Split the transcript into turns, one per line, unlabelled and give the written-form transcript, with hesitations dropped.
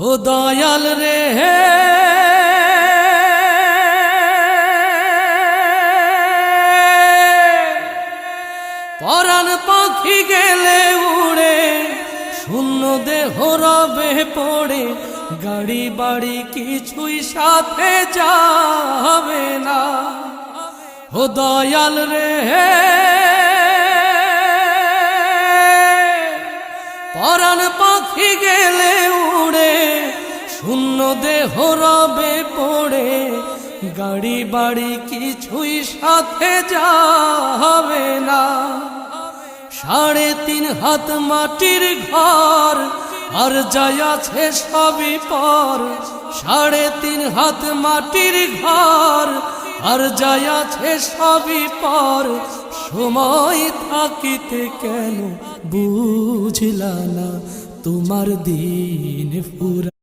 ও দয়াল রে পরাণ পাখি গেলে উড়ে শূন্য দেহ রবে পড়ে গাড়ি বাড়ি কিছুই সাথে যাবে না। ও দয়াল রে পরাণ পাখি গেলে উড়ে শূন্য দেহ রবে পড়ে গাড়ি বাড়ি কিছুই সাথে যাবে না। 3.5 হাত মাটির ঘর আর যাই আছে সবই পর। 3.5 হাত মাটির ঘর আর যাই আছে সবই পর। সময় থাকিতে কেন বুঝলা না তোমার দিন পুরা।